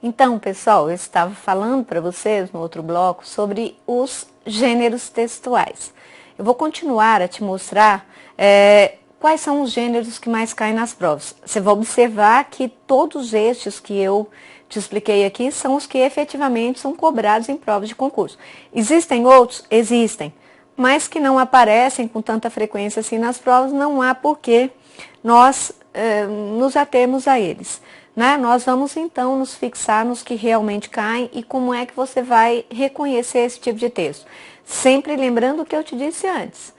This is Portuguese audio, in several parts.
Então, pessoal, eu estava falando para vocês no outro bloco sobre os gêneros textuais. Eu vou continuar a te mostrar quais são os gêneros que mais caem nas provas. Você vai observar que todos estes que eu te expliquei aqui são os que efetivamente são cobrados em provas de concurso. Existem outros? Existem, mas que não aparecem com tanta frequência assim nas provas, não há porquê nós nos atermos a eles. Né? Nós vamos então nos fixar nos que realmente caem e como é que você vai reconhecer esse tipo de texto. Sempre lembrando o que eu te disse antes.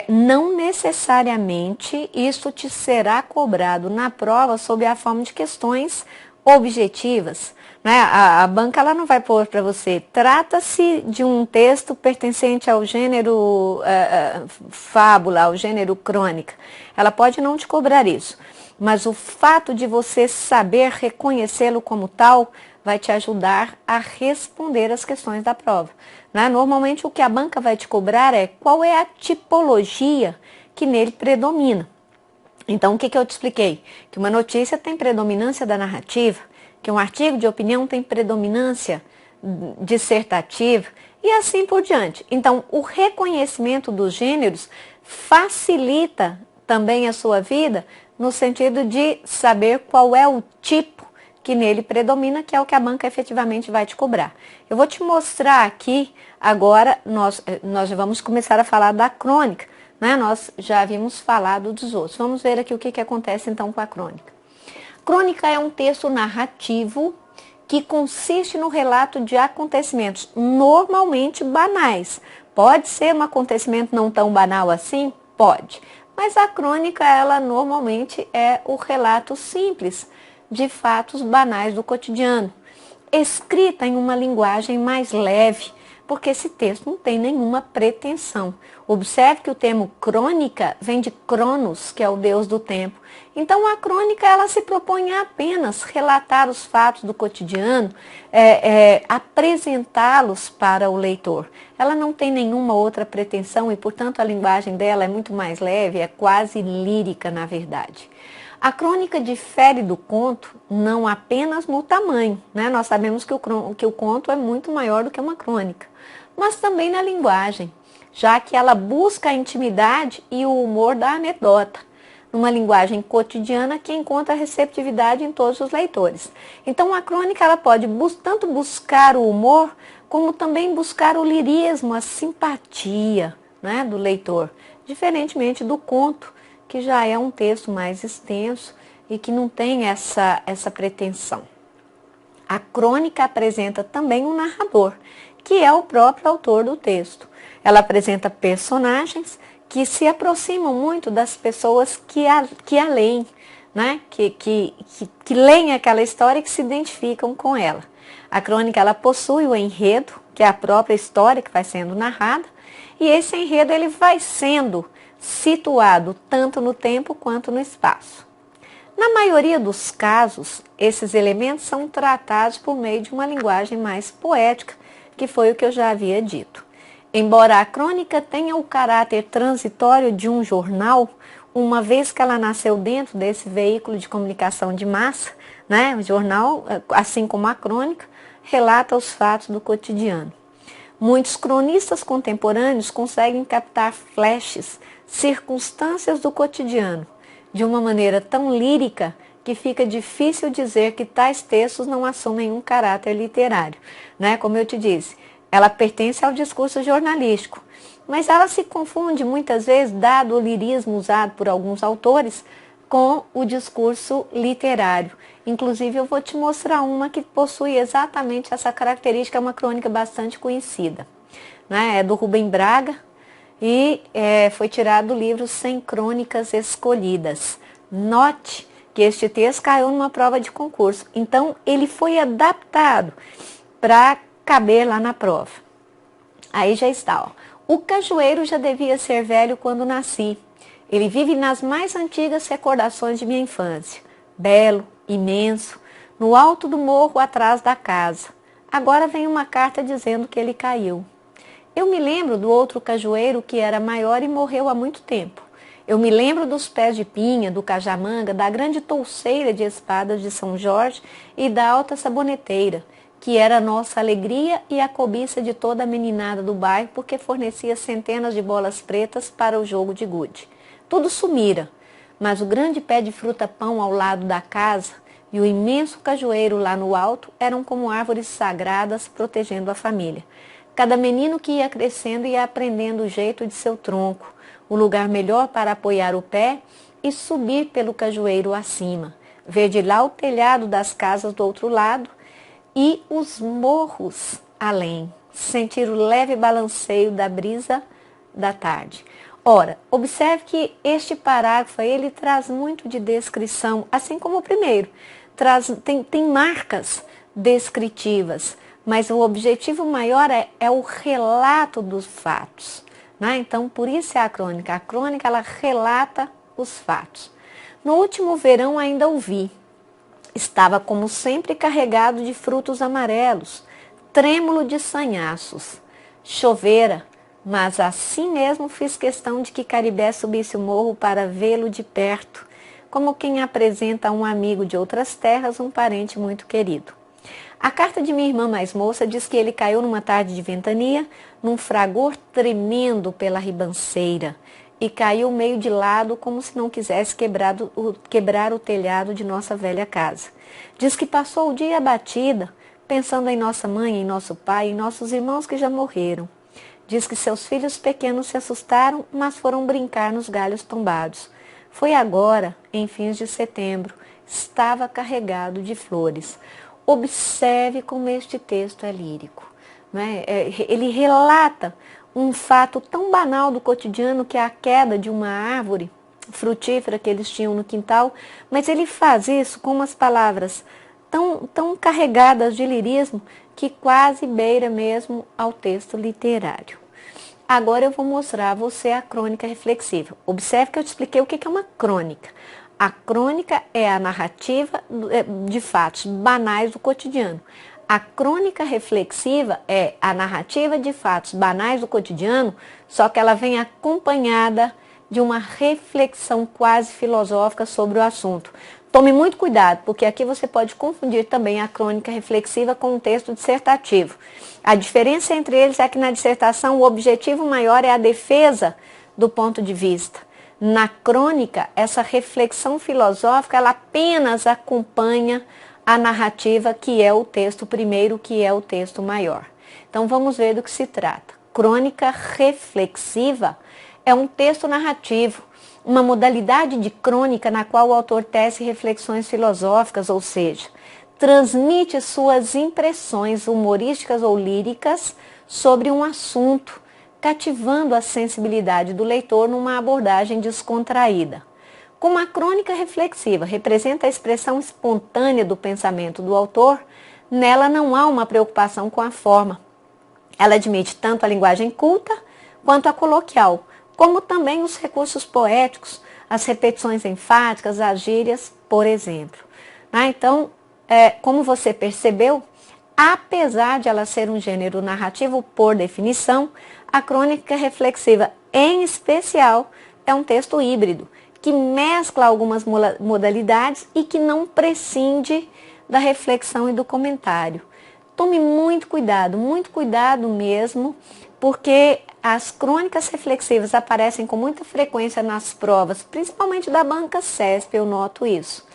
Não necessariamente isso te será cobrado na prova sob a forma de questões objetivas. Né? A banca ela não vai pôr para você, trata-se de um texto pertencente ao gênero fábula, ao gênero crônica. Ela pode não te cobrar isso, mas o fato de você saber reconhecê-lo como tal vai te ajudar a responder as questões da prova. Né? Normalmente o que a banca vai te cobrar é qual é a tipologia que nele predomina. Então, o que eu te expliquei? Que uma notícia tem predominância da narrativa, que um artigo de opinião tem predominância dissertativa e assim por diante. Então, o reconhecimento dos gêneros facilita também a sua vida no sentido de saber qual é o tipo que nele predomina, que é o que a banca efetivamente vai te cobrar. Eu vou te mostrar aqui, agora, nós já vamos começar a falar da crônica, né? Nós já havíamos falado dos outros. Vamos ver aqui o que acontece então com a crônica. Crônica é um texto narrativo que consiste no relato de acontecimentos normalmente banais. Pode ser um acontecimento não tão banal assim? Pode. Mas a crônica, ela normalmente é o relato simples de fatos banais do cotidiano, escrita em uma linguagem mais leve, porque esse texto não tem nenhuma pretensão. Observe que o termo crônica vem de Cronos, que é o deus do tempo. Então a crônica ela se propõe a apenas relatar os fatos do cotidiano, apresentá-los para o leitor. Ela não tem nenhuma outra pretensão e, portanto, a linguagem dela é muito mais leve, é quase lírica, na verdade. A crônica difere do conto não apenas no tamanho, né? Nós sabemos que o conto é muito maior do que uma crônica, mas também na linguagem, já que ela busca a intimidade e o humor da anedota, numa linguagem cotidiana que encontra receptividade em todos os leitores. Então a crônica ela pode tanto buscar o humor, como também buscar o lirismo, a simpatia, né, do leitor, diferentemente do conto, que já é um texto mais extenso e que não tem essa pretensão. A crônica apresenta também um narrador, que é o próprio autor do texto. Ela apresenta personagens que se aproximam muito das pessoas que a leem, né? que leem aquela história e que se identificam com ela. A crônica ela possui o enredo, que é a própria história que vai sendo narrada, e esse enredo ele vai sendo situado tanto no tempo quanto no espaço. Na maioria dos casos, esses elementos são tratados por meio de uma linguagem mais poética, que foi o que eu já havia dito. Embora a crônica tenha o caráter transitório de um jornal, uma vez que ela nasceu dentro desse veículo de comunicação de massa, né? O jornal, assim como a crônica, relata os fatos do cotidiano. Muitos cronistas contemporâneos conseguem captar flashes, circunstâncias do cotidiano, de uma maneira tão lírica que fica difícil dizer que tais textos não assumem um caráter literário. Né? Como eu te disse, ela pertence ao discurso jornalístico, mas ela se confunde muitas vezes, dado o lirismo usado por alguns autores, com o discurso literário. Inclusive, eu vou te mostrar uma que possui exatamente essa característica, é uma crônica bastante conhecida. Né? É do Rubem Braga e foi tirado do livro 100 Crônicas Escolhidas. Note que este texto caiu numa prova de concurso, então ele foi adaptado para caber lá na prova. Aí já está, ó. O cajueiro já devia ser velho quando nasci. Ele vive nas mais antigas recordações de minha infância. Belo, imenso, no alto do morro atrás da casa. Agora vem uma carta dizendo que ele caiu. Eu me lembro do outro cajueiro que era maior e morreu há muito tempo. Eu me lembro dos pés de pinha, do cajamanga, da grande touceira de espadas de São Jorge e da alta saboneteira, que era a nossa alegria e a cobiça de toda a meninada do bairro, porque fornecia centenas de bolas pretas para o jogo de gude. Tudo sumira, mas o grande pé de fruta-pão ao lado da casa e o imenso cajueiro lá no alto eram como árvores sagradas protegendo a família. Cada menino que ia crescendo ia aprendendo o jeito de seu tronco, o lugar melhor para apoiar o pé e subir pelo cajueiro acima, ver de lá o telhado das casas do outro lado e os morros além, sentir o leve balanceio da brisa da tarde. Ora, observe que este parágrafo ele traz muito de descrição, assim como o primeiro, tem marcas descritivas, mas o objetivo maior é o relato dos fatos. Né? Então, por isso é a crônica. A crônica, ela relata os fatos. No último verão ainda o vi. Estava, como sempre, carregado de frutos amarelos, trêmulo de sanhaços. Chovera, mas assim mesmo fiz questão de que Caribé subisse o morro para vê-lo de perto, como quem apresenta a um amigo de outras terras um parente muito querido. A carta de minha irmã mais moça diz que ele caiu numa tarde de ventania, num fragor tremendo pela ribanceira, e caiu meio de lado como se não quisesse quebrar o telhado de nossa velha casa. Diz que passou o dia abatida, pensando em nossa mãe, em nosso pai, em nossos irmãos que já morreram. Diz que seus filhos pequenos se assustaram, mas foram brincar nos galhos tombados. Foi agora, em fins de setembro, estava carregado de flores. Observe como este texto é lírico. Né? Ele relata um fato tão banal do cotidiano que é a queda de uma árvore frutífera que eles tinham no quintal, mas ele faz isso com umas palavras tão carregadas de lirismo que quase beira mesmo ao texto literário. Agora eu vou mostrar a você a crônica reflexiva. Observe que eu te expliquei o que é uma crônica. A crônica é a narrativa de fatos banais do cotidiano. A crônica reflexiva é a narrativa de fatos banais do cotidiano, só que ela vem acompanhada de uma reflexão quase filosófica sobre o assunto. Tome muito cuidado, porque aqui você pode confundir também a crônica reflexiva com um texto dissertativo. A diferença entre eles é que na dissertação o objetivo maior é a defesa do ponto de vista. Na crônica, essa reflexão filosófica ela apenas acompanha a narrativa, que é o texto primeiro, que é o texto maior. Então vamos ver do que se trata. Crônica reflexiva é um texto narrativo, uma modalidade de crônica na qual o autor tece reflexões filosóficas, ou seja, transmite suas impressões humorísticas ou líricas sobre um assunto, cativando a sensibilidade do leitor numa abordagem descontraída. Como a crônica reflexiva representa a expressão espontânea do pensamento do autor, nela não há uma preocupação com a forma. Ela admite tanto a linguagem culta quanto a coloquial, como também os recursos poéticos, as repetições enfáticas, as gírias, por exemplo. Então, como você percebeu, apesar de ela ser um gênero narrativo por definição, a crônica reflexiva, em especial, é um texto híbrido, que mescla algumas modalidades e que não prescinde da reflexão e do comentário. Tome muito cuidado mesmo, porque as crônicas reflexivas aparecem com muita frequência nas provas, principalmente da banca CESP, eu noto isso.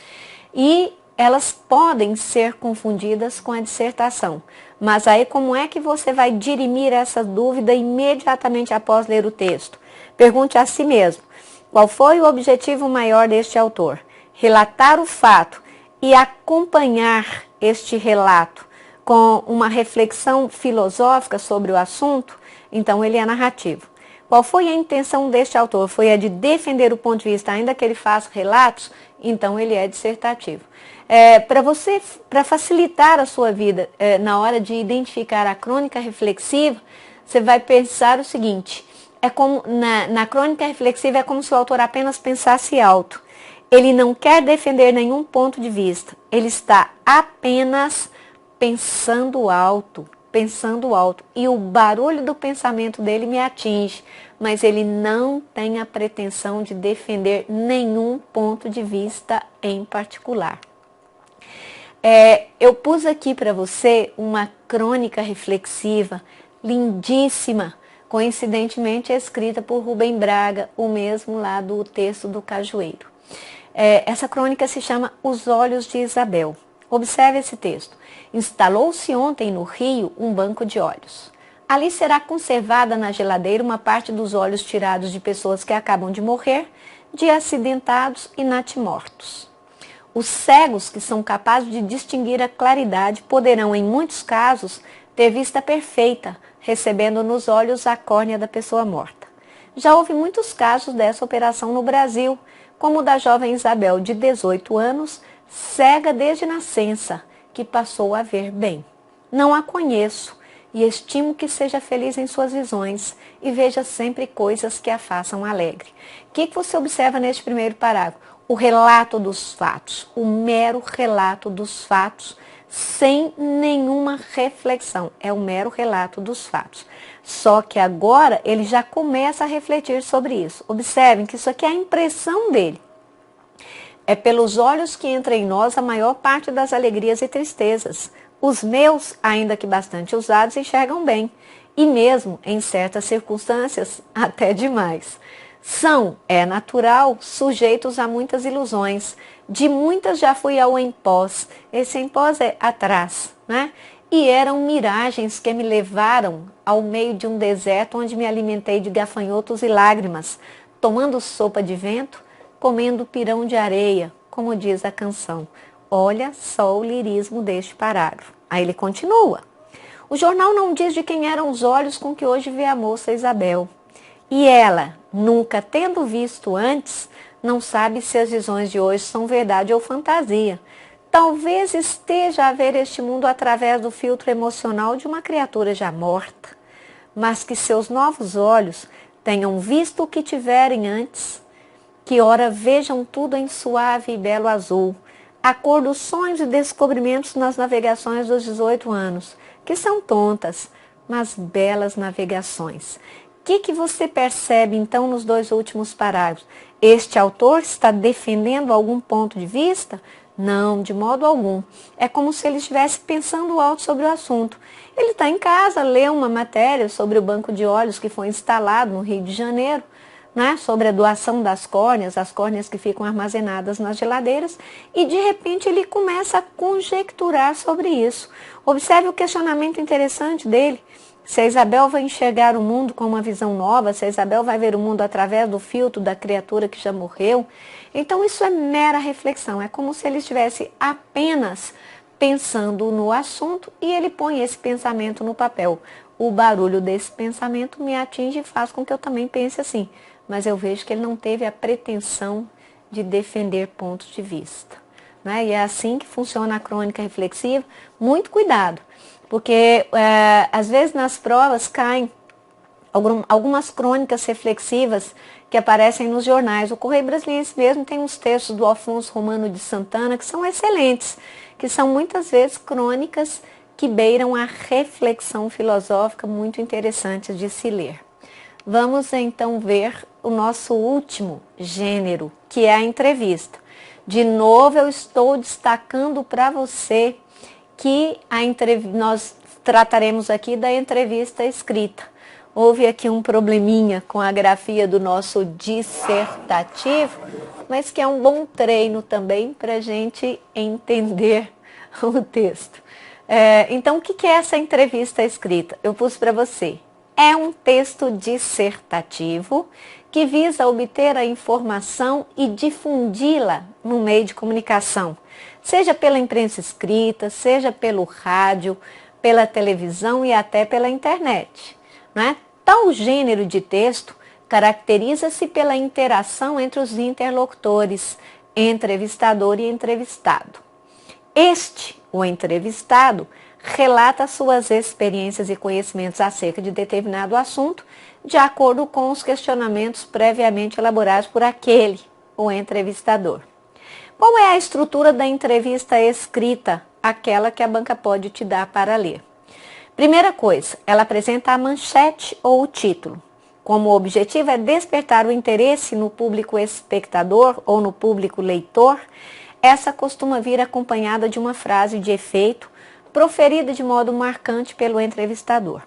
E elas podem ser confundidas com a dissertação. Mas aí como é que você vai dirimir essa dúvida imediatamente após ler o texto? Pergunte a si mesmo, qual foi o objetivo maior deste autor? Relatar o fato e acompanhar este relato com uma reflexão filosófica sobre o assunto? Então ele é narrativo. Qual foi a intenção deste autor? Foi a de defender o ponto de vista, ainda que ele faça relatos? Então ele é dissertativo. Para facilitar a sua vida, na hora de identificar a crônica reflexiva, você vai pensar o seguinte: é como na crônica reflexiva é como se o autor apenas pensasse alto. Ele não quer defender nenhum ponto de vista. Ele está apenas pensando alto. E o barulho do pensamento dele me atinge, mas ele não tem a pretensão de defender nenhum ponto de vista em particular. Eu pus aqui para você uma crônica reflexiva lindíssima, coincidentemente escrita por Rubem Braga, o mesmo lá do texto do Cajueiro. Essa crônica se chama Os Olhos de Isabel. Observe esse texto. Instalou-se ontem no Rio um banco de olhos. Ali será conservada na geladeira uma parte dos olhos tirados de pessoas que acabam de morrer, de acidentados e natimortos. Os cegos, que são capazes de distinguir a claridade, poderão, em muitos casos, ter vista perfeita, recebendo nos olhos a córnea da pessoa morta. Já houve muitos casos dessa operação no Brasil, como o da jovem Isabel, de 18 anos, cega desde nascença, que passou a ver bem. Não a conheço e estimo que seja feliz em suas visões e veja sempre coisas que a façam alegre. O que você observa neste primeiro parágrafo? O relato dos fatos, o mero relato dos fatos, sem nenhuma reflexão. É o mero relato dos fatos. Só que agora ele já começa a refletir sobre isso. Observem que isso aqui é a impressão dele. É pelos olhos que entra em nós a maior parte das alegrias e tristezas. Os meus, ainda que bastante usados, enxergam bem. E mesmo, em certas circunstâncias, até demais. São, é natural, sujeitos a muitas ilusões. De muitas já fui ao empós. Esse empós é atrás, né? E eram miragens que me levaram ao meio de um deserto onde me alimentei de gafanhotos e lágrimas, tomando sopa de vento, comendo pirão de areia, como diz a canção. Olha só o lirismo deste parágrafo. Aí ele continua. O jornal não diz de quem eram os olhos com que hoje vê a moça Isabel. E ela, nunca tendo visto antes, não sabe se as visões de hoje são verdade ou fantasia. Talvez esteja a ver este mundo através do filtro emocional de uma criatura já morta, mas que seus novos olhos tenham visto o que tiverem antes, que ora vejam tudo em suave e belo azul, a cor dos sonhos e descobrimentos nas navegações dos 18 anos, que são tontas, mas belas navegações. O que você percebe então nos dois últimos parágrafos? Este autor está defendendo algum ponto de vista? Não, de modo algum. É como se ele estivesse pensando alto sobre o assunto. Ele está em casa, lê uma matéria sobre o banco de olhos que foi instalado no Rio de Janeiro, né, sobre a doação das córneas, as córneas que ficam armazenadas nas geladeiras, e de repente ele começa a conjecturar sobre isso. Observe o questionamento interessante dele. Se a Isabel vai enxergar o mundo com uma visão nova, se a Isabel vai ver o mundo através do filtro da criatura que já morreu, então isso é mera reflexão, é como se ele estivesse apenas pensando no assunto e ele põe esse pensamento no papel. O barulho desse pensamento me atinge e faz com que eu também pense assim, mas eu vejo que ele não teve a pretensão de defender pontos de vista, né? E é assim que funciona a crônica reflexiva. Muito cuidado, porque às vezes nas provas caem algumas crônicas reflexivas que aparecem nos jornais. O Correio Brasiliense mesmo tem uns textos do Afonso Romano de Santana que são excelentes, que são muitas vezes crônicas que beiram a reflexão filosófica, muito interessantes de se ler. Vamos então ver o nosso último gênero, que é a entrevista. De novo, eu estou destacando para você que nós trataremos aqui da entrevista escrita. Houve aqui um probleminha com a grafia do nosso dissertativo, mas que é um bom treino também para a gente entender o texto. Então, o que é essa entrevista escrita? Eu pus para você. É um texto dissertativo que visa obter a informação e difundi-la no meio de comunicação, seja pela imprensa escrita, seja pelo rádio, pela televisão e até pela internet, né? Tal gênero de texto caracteriza-se pela interação entre os interlocutores, entrevistador e entrevistado. O entrevistado, relata suas experiências e conhecimentos acerca de determinado assunto, de acordo com os questionamentos previamente elaborados por aquele, o entrevistador. Qual é a estrutura da entrevista escrita, aquela que a banca pode te dar para ler? Primeira coisa, ela apresenta a manchete ou o título, como objetivo é despertar o interesse no público espectador ou no público leitor, essa costuma vir acompanhada de uma frase de efeito proferida de modo marcante pelo entrevistador.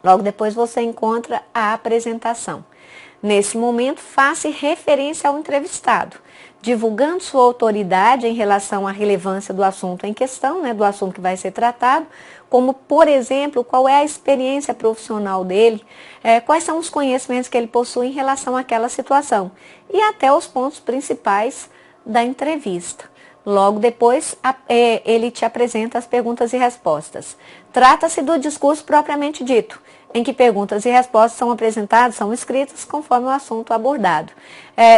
Logo depois você encontra a apresentação. Nesse momento, faça referência ao entrevistado, divulgando sua autoridade em relação à relevância do assunto em questão, do assunto que vai ser tratado, como, por exemplo, qual é a experiência profissional dele, quais são os conhecimentos que ele possui em relação àquela situação e até os pontos principais da entrevista. Logo depois, ele te apresenta as perguntas e respostas. Trata-se do discurso propriamente dito, em que perguntas e respostas são apresentadas, são escritas conforme o assunto abordado.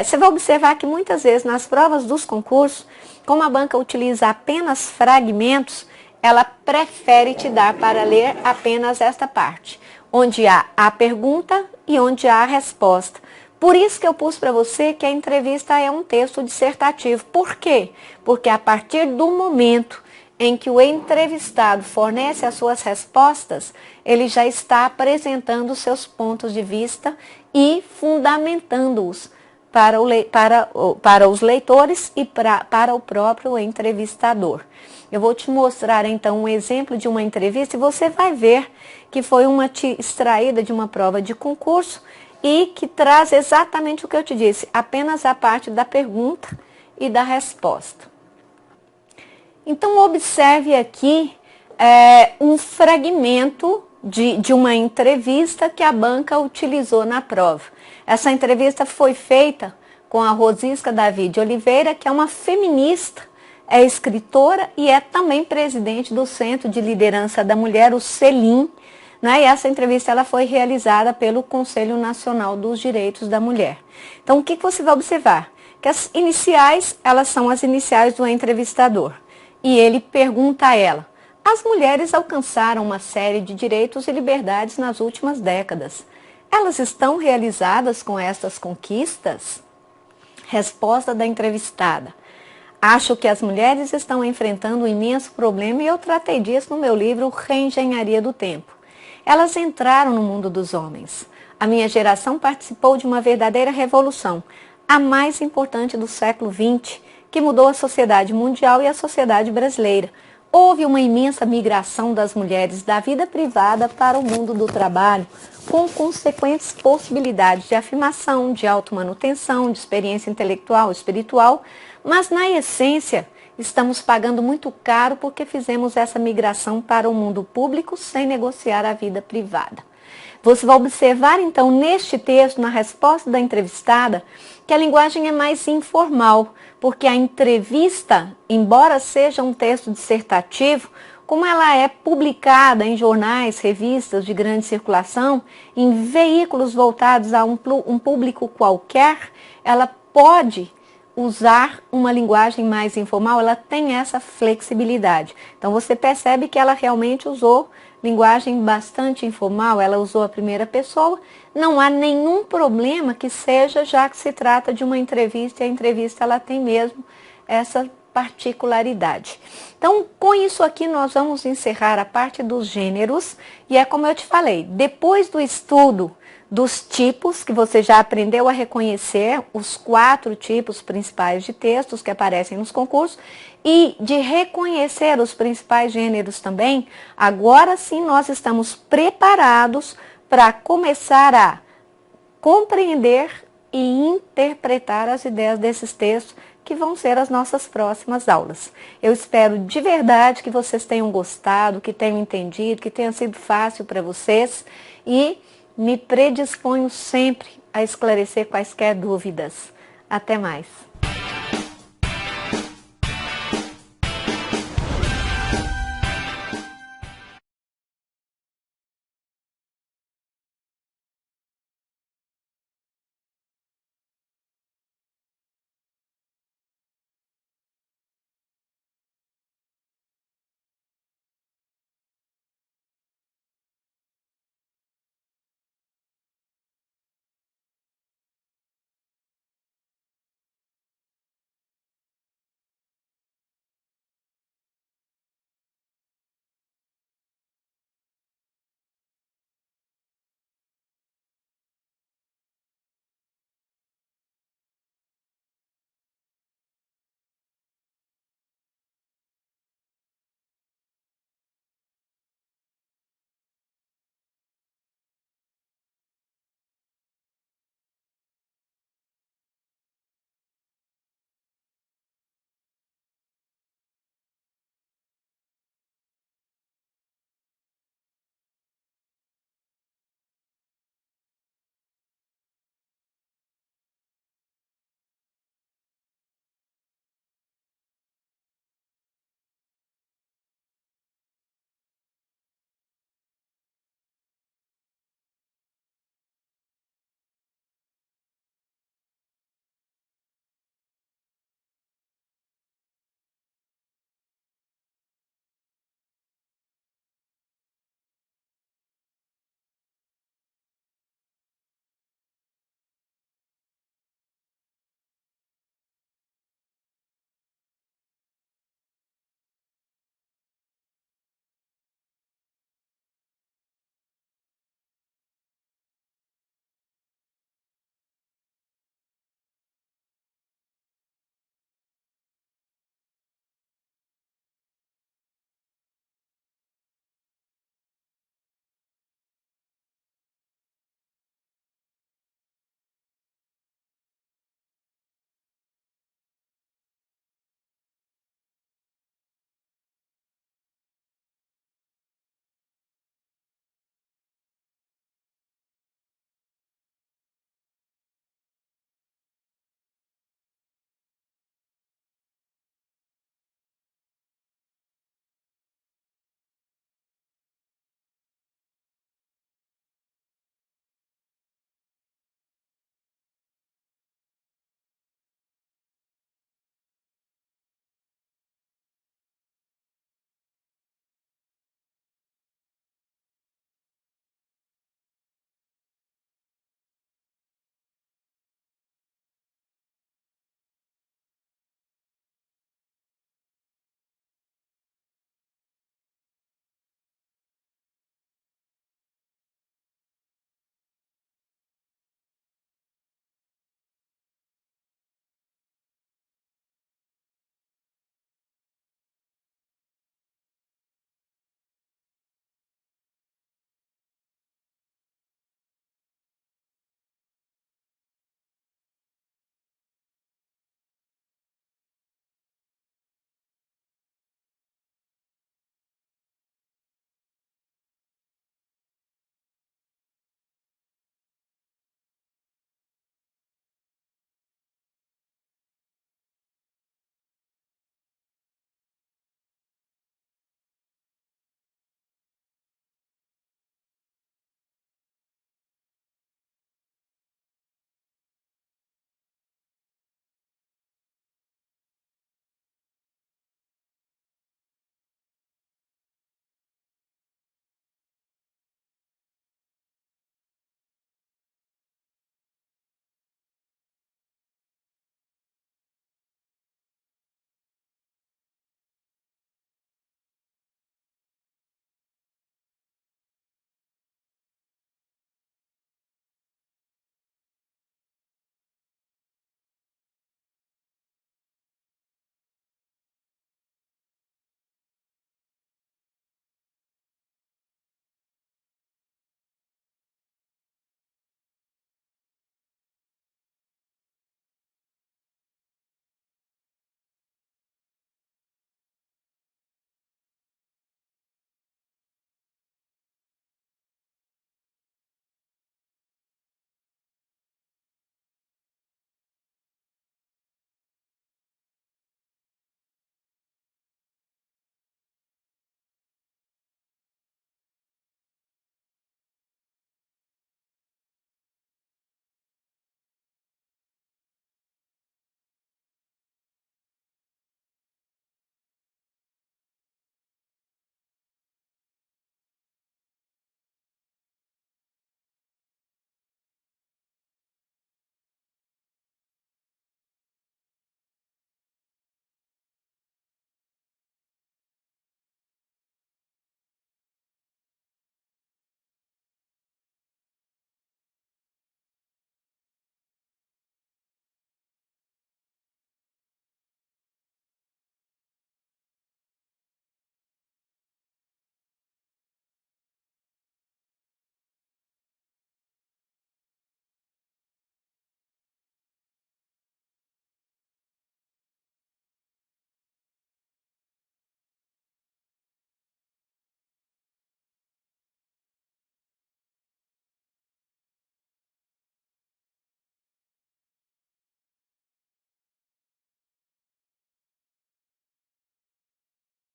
Você vai observar que muitas vezes nas provas dos concursos, como a banca utiliza apenas fragmentos, ela prefere te dar para ler apenas esta parte, onde há a pergunta e onde há a resposta. Por isso que eu pus para você que a entrevista é um texto dissertativo. Por quê? Porque a partir do momento em que o entrevistado fornece as suas respostas, ele já está apresentando seus pontos de vista e fundamentando-os para os leitores e para o próprio entrevistador. Eu vou te mostrar então um exemplo de uma entrevista e você vai ver que foi uma extraída de uma prova de concurso e que traz exatamente o que eu te disse, apenas a parte da pergunta e da resposta. Então, observe aqui um fragmento de uma entrevista que a banca utilizou na prova. Essa entrevista foi feita com a Rosisca Davi de Oliveira, que é uma feminista, é escritora e é também presidente do Centro de Liderança da Mulher, o CELIM. E essa entrevista ela foi realizada pelo Conselho Nacional dos Direitos da Mulher. Então, o que você vai observar? Que as iniciais, elas são as iniciais do entrevistador. E ele pergunta a ela: as mulheres alcançaram uma série de direitos e liberdades nas últimas décadas. Elas estão realizadas com estas conquistas? Resposta da entrevistada: acho que as mulheres estão enfrentando um imenso problema e eu tratei disso no meu livro Reengenharia do Tempo. Elas entraram no mundo dos homens. A minha geração participou de uma verdadeira revolução, a mais importante do século XX, que mudou a sociedade mundial e a sociedade brasileira. Houve uma imensa migração das mulheres da vida privada para o mundo do trabalho, com consequentes possibilidades de afirmação, de automanutenção, de experiência intelectual e espiritual, mas na essência estamos pagando muito caro porque fizemos essa migração para o mundo público sem negociar a vida privada. Você vai observar então neste texto, na resposta da entrevistada, que a linguagem é mais informal, porque a entrevista, embora seja um texto dissertativo, como ela é publicada em jornais, revistas de grande circulação, em veículos voltados a um público qualquer, ela pode usar uma linguagem mais informal, ela tem essa flexibilidade. Então você percebe que ela realmente usou linguagem bastante informal, ela usou a primeira pessoa, não há nenhum problema que seja, já que se trata de uma entrevista, e a entrevista ela tem mesmo essa particularidade. Então, com isso aqui nós vamos encerrar a parte dos gêneros, e é como eu te falei, depois do estudo dos tipos, que você já aprendeu a reconhecer os 4 tipos principais de textos que aparecem nos concursos, e de reconhecer os principais gêneros também, agora sim nós estamos preparados para começar a compreender e interpretar as ideias desses textos, que vão ser as nossas próximas aulas. Eu espero de verdade que vocês tenham gostado, que tenham entendido, que tenha sido fácil para vocês, e me predisponho sempre a esclarecer quaisquer dúvidas. Até mais!